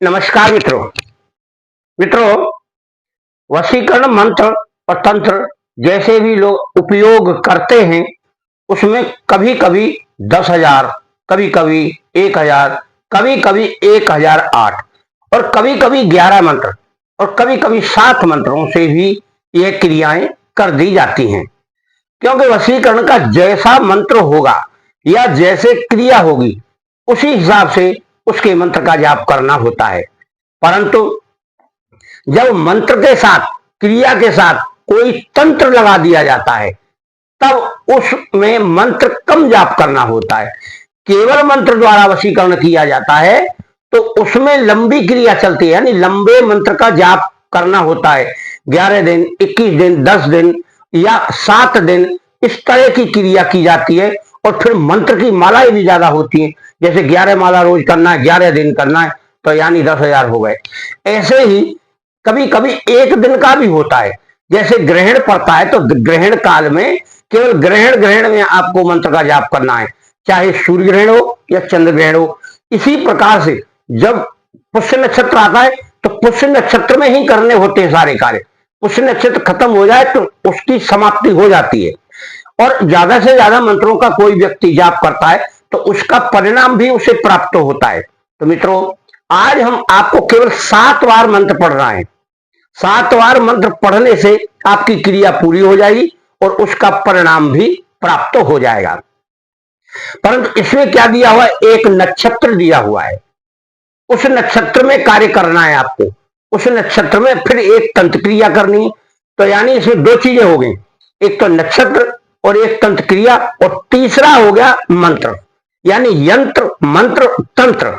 नमस्कार मित्रों। वशीकरण मंत्र और तंत्र जैसे भी लोग उपयोग करते हैं, उसमें कभी कभी 10,000, कभी कभी 1,000, कभी कभी 1,008 और कभी कभी 11 मंत्र और कभी कभी 7 मंत्रों से भी यह क्रियाएं कर दी जाती हैं। क्योंकि वशीकरण का जैसा मंत्र होगा या जैसे क्रिया होगी, उसी हिसाब से उसके मंत्र का जाप करना होता है। परंतु जब मंत्र के साथ, क्रिया के साथ कोई तंत्र लगा दिया जाता है, तब उसमें मंत्र कम जाप करना होता है। केवल मंत्र द्वारा वशीकरण किया जाता है तो उसमें लंबी क्रिया चलती है, यानी लंबे मंत्र का जाप करना होता है। 11 दिन, 21 दिन, 10 दिन या 7 दिन, इस तरह की क्रिया की जाती है। और फिर मंत्र की मालाएं भी ज्यादा होती हैं, जैसे 11 माला रोज करना है, 11 दिन करना है, तो यानी 10,000 हो गए। ऐसे ही कभी कभी एक दिन का भी होता है। जैसे ग्रहण पड़ता है तो ग्रहण काल में केवल ग्रहण में आपको मंत्र का जाप करना है, चाहे सूर्य ग्रहण हो या चंद्र ग्रहण हो। इसी प्रकार से जब पुष्य नक्षत्र आता है तो पुष्य नक्षत्र में ही करने होते हैं सारे कार्य। पुष्य नक्षत्र खत्म हो जाए तो उसकी समाप्ति हो जाती है। और ज्यादा से ज्यादा मंत्रों का कोई व्यक्ति जाप करता है तो उसका परिणाम भी उसे प्राप्त होता है। तो मित्रों, आज हम आपको केवल 7 बार मंत्र पढ़ रहे हैं। 7 बार मंत्र पढ़ने से आपकी क्रिया पूरी हो जाएगी और उसका परिणाम भी प्राप्त हो जाएगा। परंतु इसमें क्या दिया हुआ है? एक नक्षत्र दिया हुआ है। उस नक्षत्र में कार्य करना है आपको। उस नक्षत्र में फिर एक तंत्र क्रिया करनी है। तो यानी इसमें 2 चीजें हो गई, एक तो नक्षत्र और एक तंत्र क्रिया, और तीसरा हो गया मंत्र, यानी यंत्र, मंत्र, तंत्र।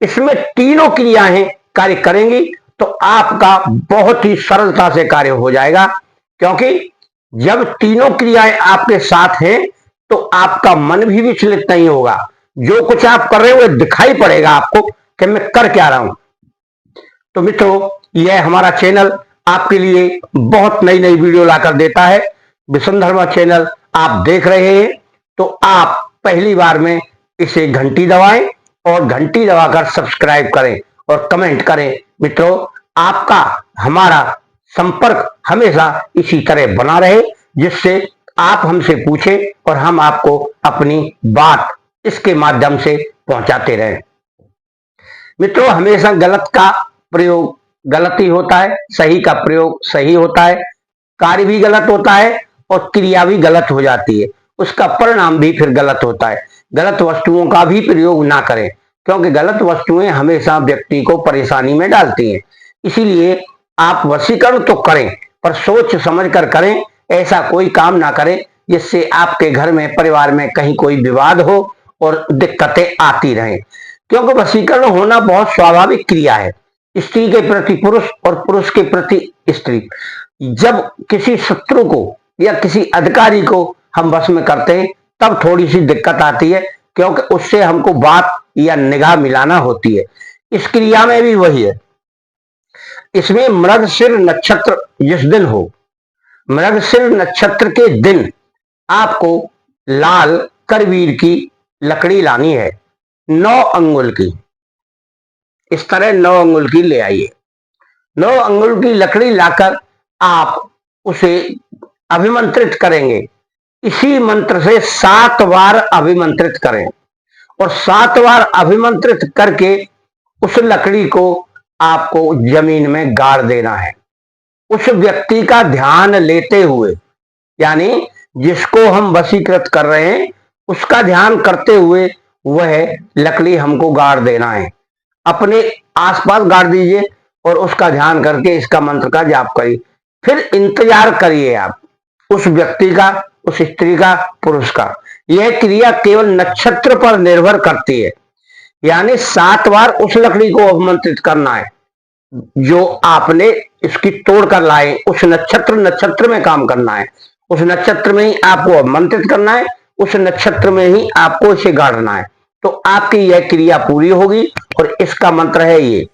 इसमें तीनों क्रियाएं कार्य करेंगी तो आपका बहुत ही सरलता से कार्य हो जाएगा। क्योंकि जब तीनों क्रियाएं आपके साथ हैं तो आपका मन भी विचलित नहीं होगा। जो कुछ आप कर रहे हो दिखाई पड़ेगा आपको कि मैं कर क्या रहा हूं। तो मित्रों, यह हमारा चैनल आपके लिए बहुत नई नई वीडियो लाकर देता है। विष्णुधर्मा चैनल आप देख रहे हैं तो आप पहली बार में इसे घंटी दबाएं और घंटी दबाकर सब्सक्राइब करें और कमेंट करें। मित्रों, आपका हमारा संपर्क हमेशा इसी तरह बना रहे, जिससे आप हमसे पूछें और हम आपको अपनी बात इसके माध्यम से पहुंचाते रहें। मित्रों, हमेशा गलत का प्रयोग गलत ही होता है, सही का प्रयोग सही होता है। कार्य भी गलत होता है और क्रिया भी गलत हो जाती है, उसका परिणाम भी फिर गलत होता है। गलत वस्तुओं का भी प्रयोग ना करें, क्योंकि गलत वस्तुएं हमेशा व्यक्ति को परेशानी में डालती हैं। इसीलिए आप वशीकरण तो करें, पर सोच समझ कर करें। ऐसा कोई काम ना करें जिससे आपके घर में, परिवार में कहीं कोई विवाद हो और दिक्कतें आती रहें। क्योंकि वशीकरण होना बहुत स्वाभाविक क्रिया है। स्त्री के प्रति पुरुष और पुरुष के प्रति स्त्री। जब किसी शत्रु को या किसी अधिकारी को हम वश में करते हैं तब थोड़ी सी दिक्कत आती है, क्योंकि उससे हमको बात या निगाह मिलाना होती है। इस क्रिया में भी वही है। इसमें मृगशिर नक्षत्र जिस दिन हो, मृगशिर नक्षत्र के दिन आपको लाल करवीर की लकड़ी लानी है, 9 अंगुल की। इस तरह 9 अंगुल की ले आइए। 9 अंगुल की लकड़ी लाकर आप उसे अभिमंत्रित करेंगे। इसी मंत्र से 7 बार अभिमंत्रित करें और 7 बार अभिमंत्रित करके उस लकड़ी को आपको जमीन में गाड़ देना है। उस व्यक्ति का ध्यान लेते हुए, यानी जिसको हम वशीकृत कर रहे हैं उसका ध्यान करते हुए वह लकड़ी हमको गाड़ देना है। अपने आसपास गाड़ दीजिए और उसका ध्यान करके इसका मंत्र का जाप करिए। फिर इंतजार करिए आप उस व्यक्ति का, उस स्त्री का, पुरुष का। यह क्रिया केवल नक्षत्र पर निर्भर करती है, यानी 7 बार उस लकड़ी को अभिमंत्रित करना है जो आपने इसकी तोड़ कर लाए। उस नक्षत्र में काम करना है, उस नक्षत्र में ही आपको अभिमंत्रित करना है, उस नक्षत्र में ही आपको इसे गाड़ना है। तो आपकी यह क्रिया पूरी होगी और इसका मंत्र है ये,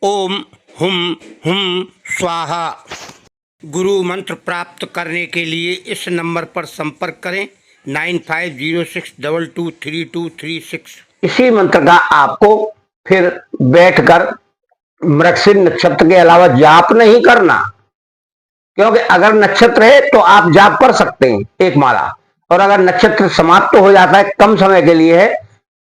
ओम हुम हुम स्वाहा। गुरु मंत्र प्राप्त करने के लिए इस नंबर पर संपर्क करें 9506223236। इसी मंत्र का आपको फिर बैठकर मृगशीर नक्षत्र के अलावा जाप नहीं करना, क्योंकि अगर नक्षत्र है तो आप जाप कर सकते हैं एक माला, और अगर नक्षत्र समाप्त हो जाता है, कम समय के लिए है,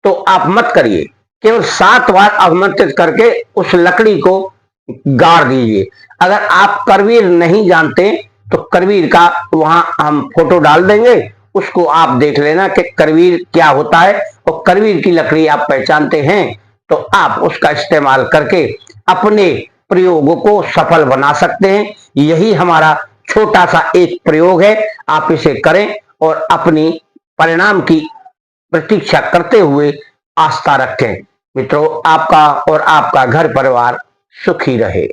तो आप मत करिए। केवल 7 बार अवमंत्रित करके उस लकड़ी को गाड़ दीजिए। अगर आप करवीर नहीं जानते तो करवीर का वहां हम फोटो डाल देंगे, उसको आप देख लेना कि करवीर क्या होता है, और करवीर की लकड़ी आप पहचानते हैं तो आप उसका इस्तेमाल करके अपने प्रयोगों को सफल बना सकते हैं। यही हमारा छोटा सा एक प्रयोग है, आप इसे करें और अपनी परिणाम की प्रतीक्षा करते हुए आस्था रखें। मित्रों, आपका और आपका घर परिवार सुखी रहे।